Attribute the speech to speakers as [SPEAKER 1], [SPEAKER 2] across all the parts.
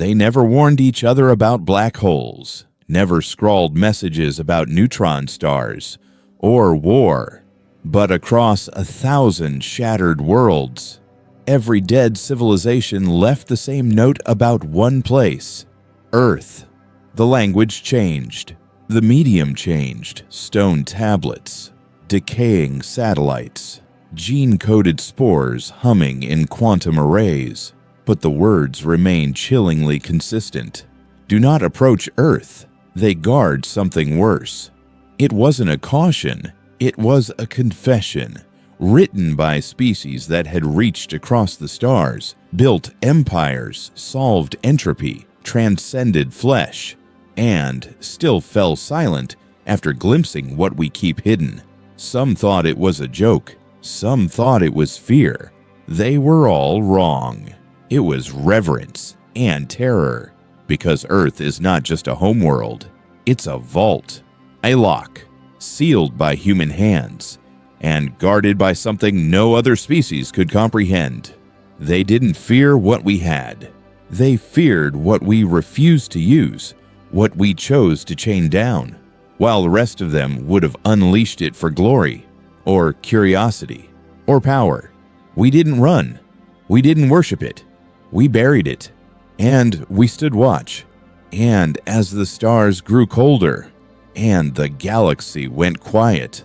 [SPEAKER 1] They never warned each other about black holes, never scrawled messages about neutron stars or war. But across 1,000 shattered worlds, every dead civilization left the same note about one place: Earth. The language changed. The medium changed. Stone tablets, decaying satellites, gene-coded spores humming in quantum arrays. But the words remain chillingly consistent. Do not approach Earth. They guard something worse. It wasn't a caution. It was a confession, written by species that had reached across the stars, built empires, solved entropy, transcended flesh, and still fell silent after glimpsing what we keep hidden. Some thought it was a joke. Some thought it was fear. They were all wrong. It was reverence and terror, because Earth is not just a homeworld. It's a vault, a lock, sealed by human hands, and guarded by something no other species could comprehend. They didn't fear what we had. They feared what we refused to use, what we chose to chain down, while the rest of them would have unleashed it for glory, or curiosity, or power. We didn't run. We didn't worship it. We buried it, and we stood watch. And as the stars grew colder, and the galaxy went quiet,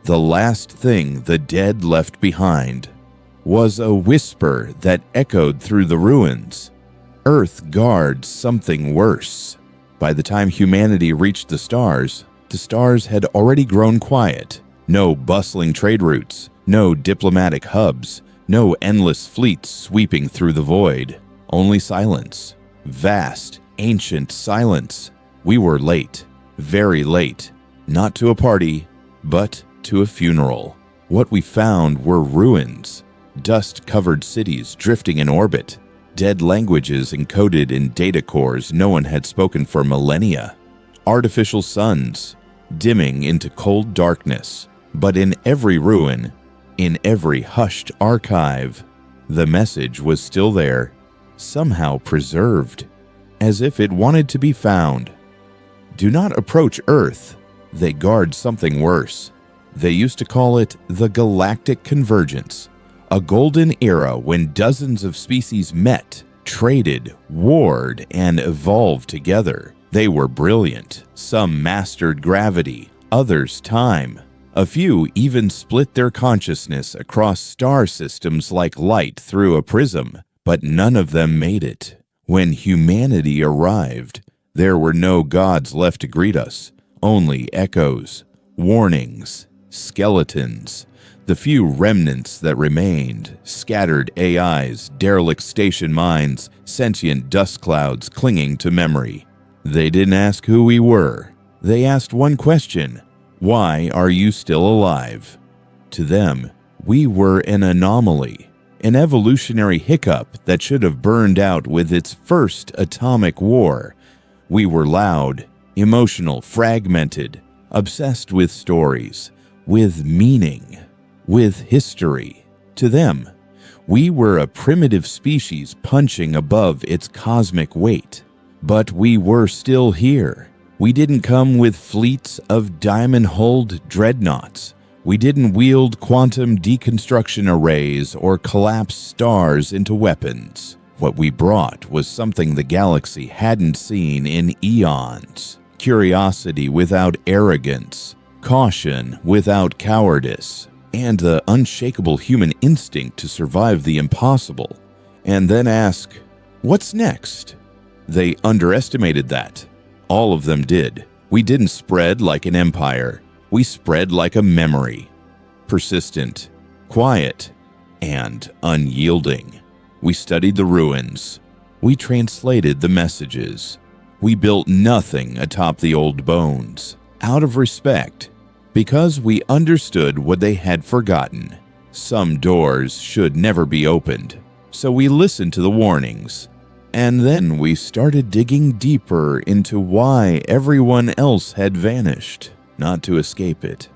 [SPEAKER 1] the last thing the dead left behind was a whisper that echoed through the ruins. Earth guards something worse. By the time humanity reached the stars had already grown quiet. No bustling trade routes, no diplomatic hubs, no endless fleets sweeping through the void. Only silence. Vast, ancient silence. We were late. Very late. Not to a party, but to a funeral. What we found were ruins. Dust-covered cities drifting in orbit. Dead languages encoded in data cores no one had spoken for millennia. Artificial suns, dimming into cold darkness. But in every ruin, in every hushed archive, the message was still there, somehow preserved, as if it wanted to be found. Do not approach Earth. They guard something worse. They used to call it the Galactic Convergence, a golden era when dozens of species met, traded, warred, and evolved together. They were brilliant. Some mastered gravity, others time. A few even split their consciousness across star systems like light through a prism, but none of them made it. When humanity arrived, there were no gods left to greet us, only echoes, warnings, skeletons. The few remnants that remained, scattered AIs, derelict station mines, sentient dust clouds clinging to memory. They didn't ask who we were. They asked one question: why are you still alive? To them, we were an anomaly, an evolutionary hiccup that should have burned out with its first atomic war. We were loud, emotional, fragmented, obsessed with stories, with meaning, with history. To them, we were a primitive species punching above its cosmic weight. But we were still here. We didn't come with fleets of diamond-hulled dreadnoughts. We didn't wield quantum deconstruction arrays or collapse stars into weapons. What we brought was something the galaxy hadn't seen in eons. Curiosity without arrogance, caution without cowardice, and the unshakable human instinct to survive the impossible. And then ask, what's next? They underestimated that. All of them did. We didn't spread like an empire. We spread like a memory. Persistent, quiet, and unyielding. We studied the ruins. We translated the messages. We built nothing atop the old bones, out of respect, because we understood what they had forgotten. Some doors should never be opened, so we listened to the warnings. And then we started digging deeper into why everyone else had vanished, not to escape it,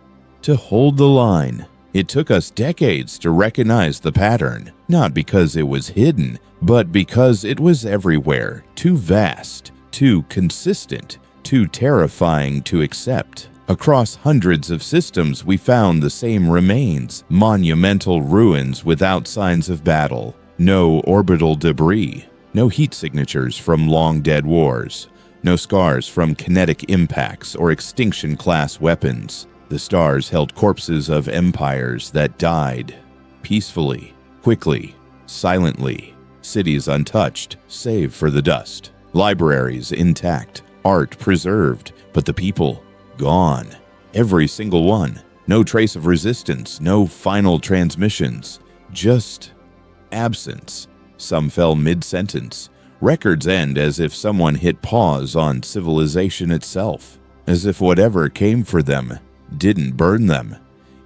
[SPEAKER 1] to hold the line, It took us decades to recognize the pattern, not because it was hidden, but because it was everywhere, too vast, too consistent, too terrifying to accept. Across hundreds of systems, we found the same remains, monumental ruins without signs of battle, no orbital debris, no heat signatures from long-dead wars, no scars from kinetic impacts or extinction-class weapons. The stars held corpses of empires that died peacefully, quickly, silently, cities untouched, save for the dust, libraries intact, art preserved, but the people gone. Every single one. No trace of resistance, no final transmissions, just absence. Some fell mid-sentence. Records end as if someone hit pause on civilization itself, as if whatever came for them didn't burn them.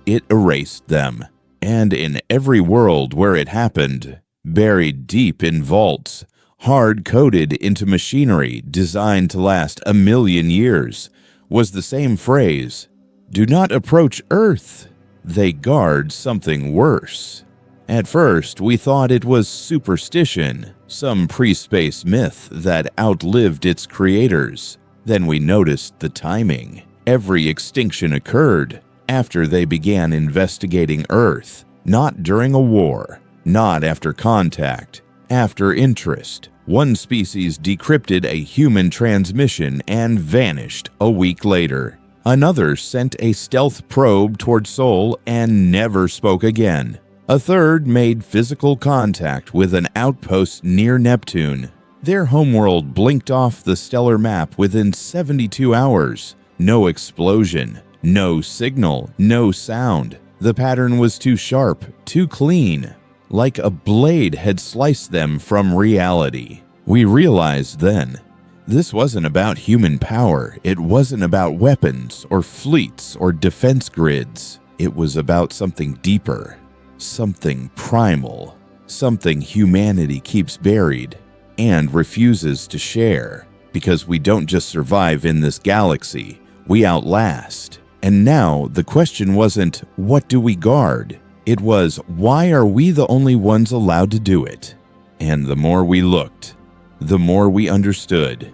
[SPEAKER 1] It erased them. And in every world where it happened, buried deep in vaults, hard-coded into machinery designed to last 1,000,000 years, was the same phrase, "Do not approach Earth. They guard something worse." At first, we thought it was superstition, some pre-space myth that outlived its creators. Then we noticed the timing. Every extinction occurred after they began investigating Earth, not during a war, not after contact, after interest. One species decrypted a human transmission and vanished a week later. Another sent a stealth probe toward Sol and never spoke again. A third made physical contact with an outpost near Neptune. Their homeworld blinked off the stellar map within 72 hours. No explosion, no signal, no sound. The pattern was too sharp, too clean, like a blade had sliced them from reality. We realized then, this wasn't about human power. It wasn't about weapons or fleets or defense grids. It was about something deeper, something primal, something humanity keeps buried and refuses to share. Because we don't just survive in this galaxy, we outlast. And now the question wasn't, what do we guard? It was, why are we the only ones allowed to do it? And the more we looked, the more we understood.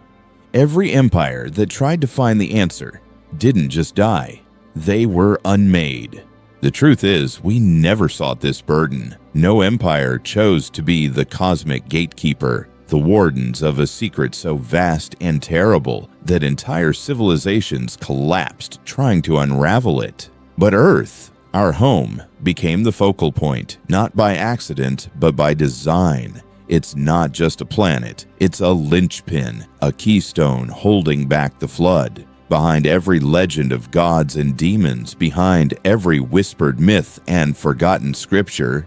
[SPEAKER 1] Every empire that tried to find the answer didn't just die. They were unmade. The truth is, we never sought this burden. No empire chose to be the cosmic gatekeeper, the wardens of a secret so vast and terrible that entire civilizations collapsed trying to unravel it. But Earth, our home, became the focal point, not by accident, but by design. It's not just a planet, it's a linchpin, a keystone holding back the flood. Behind every legend of gods and demons, behind every whispered myth and forgotten scripture,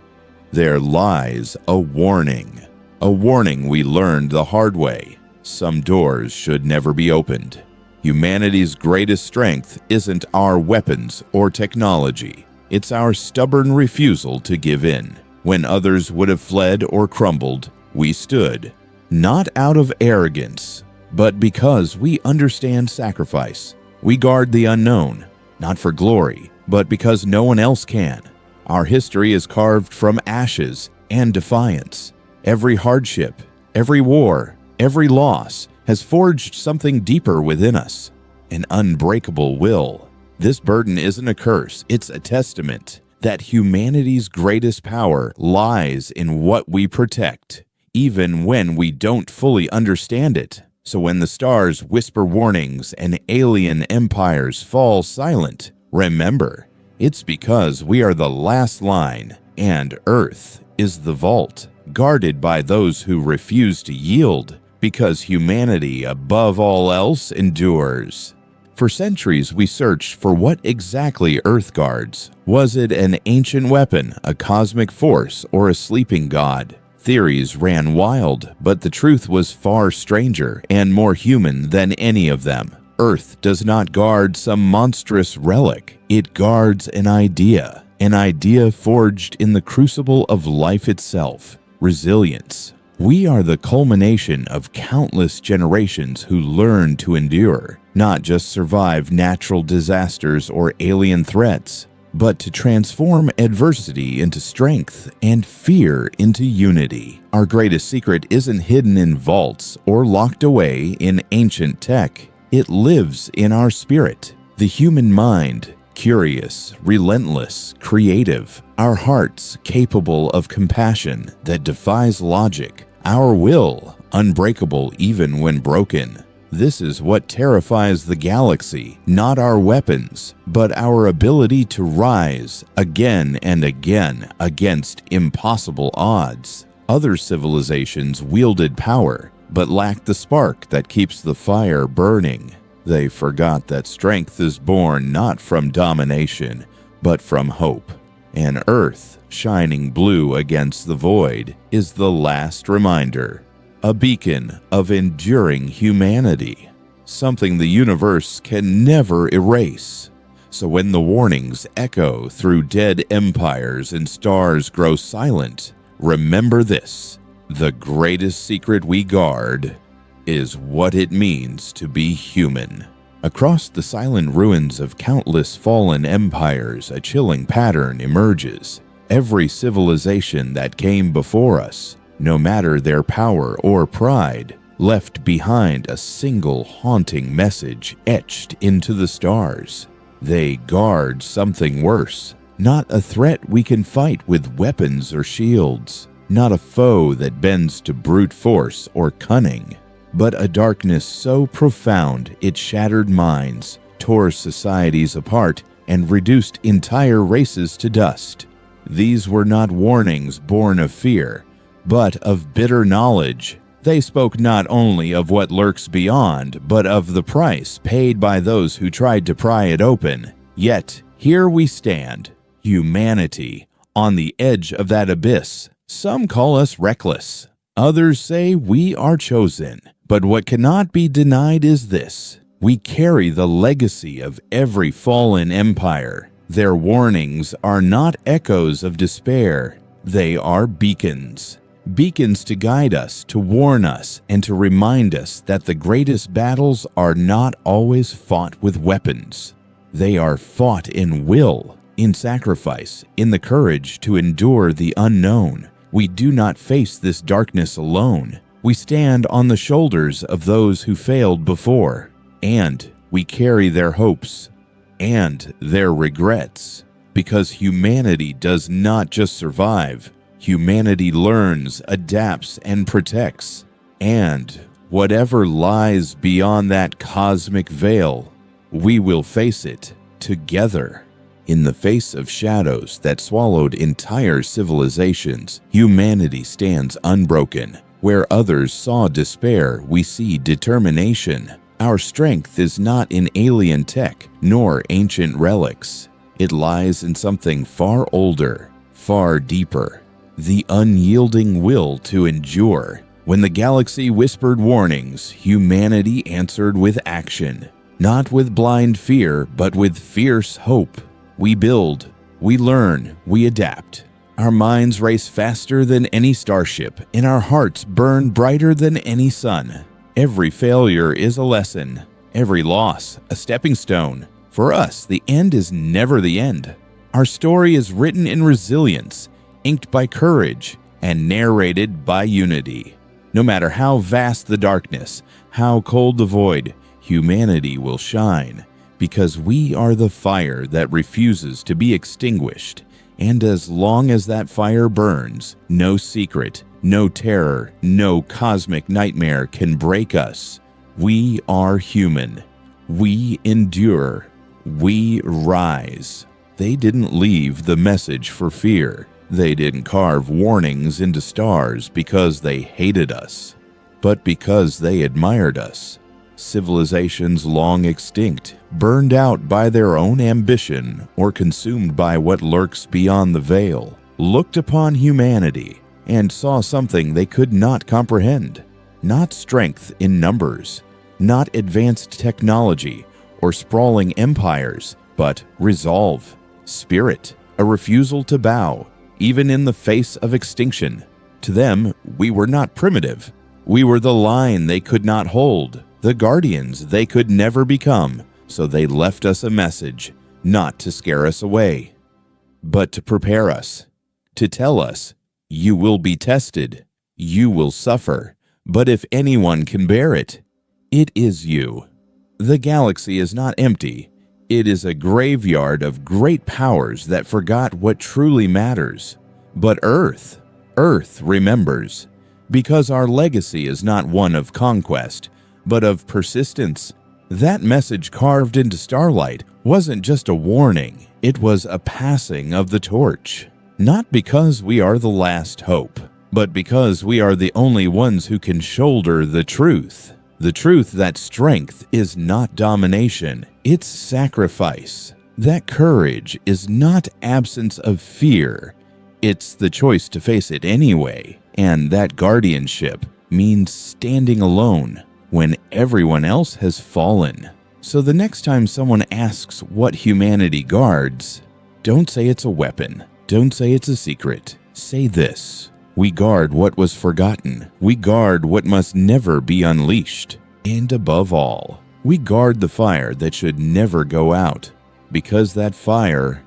[SPEAKER 1] there lies a warning. A warning we learned the hard way. Some doors should never be opened. Humanity's greatest strength isn't our weapons or technology. It's our stubborn refusal to give in. When others would have fled or crumbled, we stood, not out of arrogance, but because we understand sacrifice. We guard the unknown, not for glory, but because no one else can. Our history is carved from ashes and defiance. Every hardship, every war, every loss has forged something deeper within us, an unbreakable will. This burden isn't a curse, it's a testament that humanity's greatest power lies in what we protect, even when we don't fully understand it. So when the stars whisper warnings and alien empires fall silent, remember, it's because we are the last line, and Earth is the vault, guarded by those who refuse to yield, because humanity, above all else, endures. For centuries, we searched for what exactly Earth guards. Was it an ancient weapon, a cosmic force, or a sleeping god? Theories ran wild, but the truth was far stranger and more human than any of them. Earth does not guard some monstrous relic. It guards an idea forged in the crucible of life itself, resilience. We are the culmination of countless generations who learned to endure, not just survive natural disasters or alien threats. but to transform adversity into strength and fear into unity. Our greatest secret isn't hidden in vaults or locked away in ancient tech. It lives in our spirit. The human mind, curious, relentless, creative. Our hearts, capable of compassion that defies logic. Our will, unbreakable even when broken. This is what terrifies the galaxy, not our weapons, but our ability to rise again and again against impossible odds. Other civilizations wielded power, but lacked the spark that keeps the fire burning. They forgot that strength is born not from domination, but from hope. And Earth, shining blue against the void, is the last reminder. A beacon of enduring humanity, something the universe can never erase. So when the warnings echo through dead empires and stars grow silent, remember this: the greatest secret we guard is what it means to be human. Across the silent ruins of countless fallen empires, a chilling pattern emerges. Every civilization that came before us, no matter their power or pride, left behind a single haunting message etched into the stars. They guard something worse, not a threat we can fight with weapons or shields, not a foe that bends to brute force or cunning, but a darkness so profound it shattered minds, tore societies apart, and reduced entire races to dust. These were not warnings born of fear, but of bitter knowledge. They spoke not only of what lurks beyond, but of the price paid by those who tried to pry it open. Yet, here we stand, humanity, on the edge of that abyss. Some call us reckless. Others say we are chosen. But what cannot be denied is this: we carry the legacy of every fallen empire. Their warnings are not echoes of despair. They are beacons. Beacons to guide us, to warn us, and to remind us that the greatest battles are not always fought with weapons. They are fought in will, in sacrifice, in the courage to endure the unknown. We do not face this darkness alone. We stand on the shoulders of those who failed before, and we carry their hopes and their regrets, because humanity does not just survive. Humanity learns, adapts, and protects. And whatever lies beyond that cosmic veil, we will face it together. In the face of shadows that swallowed entire civilizations, humanity stands unbroken. Where others saw despair, we see determination. Our strength is not in alien tech, nor ancient relics. It lies in something far older, far deeper. The unyielding will to endure. When the galaxy whispered warnings, humanity answered with action. Not with blind fear, but with fierce hope. We build, we learn, we adapt. Our minds race faster than any starship, and our hearts burn brighter than any sun. Every failure is a lesson, every loss a stepping stone. For us, the end is never the end. Our story is written in resilience, inked by courage, and narrated by unity. No matter how vast the darkness, how cold the void, humanity will shine, because we are the fire that refuses to be extinguished. And as long as that fire burns, no secret, no terror, no cosmic nightmare can break us. We are human. We endure. We rise. They didn't leave the message for fear. They didn't carve warnings into stars because they hated us, but because they admired us. Civilizations long extinct, burned out by their own ambition or consumed by what lurks beyond the veil, looked upon humanity and saw something they could not comprehend. Not strength in numbers, not advanced technology or sprawling empires, but resolve, spirit, a refusal to bow, even in the face of extinction. To them, we were not primitive. We were the line they could not hold, the guardians they could never become, so they left us a message, not to scare us away, but to prepare us, to tell us, you will be tested, you will suffer, but if anyone can bear it, it is you. The galaxy is not empty. It is a graveyard of great powers that forgot what truly matters. But Earth remembers, because our legacy is not one of conquest, but of persistence. That message carved into starlight wasn't just a warning, it was a passing of the torch. Not because we are the last hope, but because we are the only ones who can shoulder the truth. The truth that strength is not domination, it's sacrifice. That courage is not absence of fear, it's the choice to face it anyway. And that guardianship means standing alone when everyone else has fallen. So the next time someone asks what humanity guards, don't say it's a weapon, don't say it's a secret. Say this: we guard what was forgotten. We guard what must never be unleashed. And above all, we guard the fire that should never go out, because that fire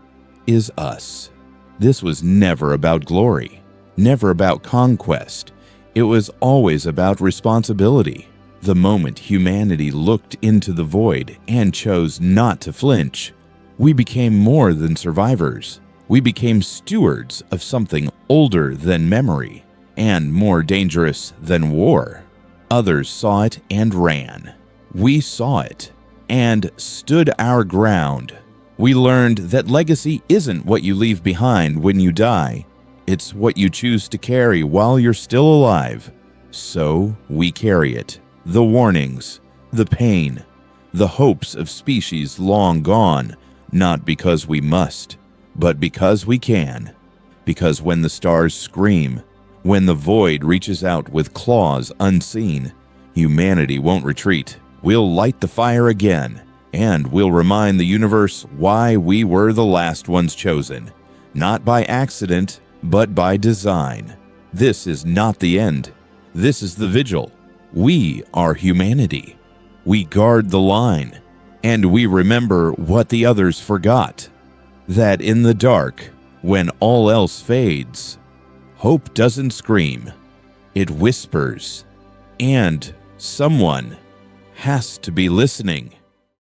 [SPEAKER 1] is us. This was never about glory, never about conquest. It was always about responsibility. The moment humanity looked into the void and chose not to flinch, we became more than survivors. We became stewards of something older than memory and more dangerous than war. Others saw it and ran. We saw it and stood our ground. We learned that legacy isn't what you leave behind when you die. It's what you choose to carry while you're still alive. So we carry it. The warnings, the pain, the hopes of species long gone, not because we must, but because we can. Because when the stars scream, when the void reaches out with claws unseen, humanity won't retreat. We'll light the fire again, and we'll remind the universe why we were the last ones chosen. Not by accident, but by design. This is not the end. This is the vigil. We are humanity. We guard the line, and we remember what the others forgot. That in the dark, when all else fades, hope doesn't scream, it whispers, and someone has to be listening.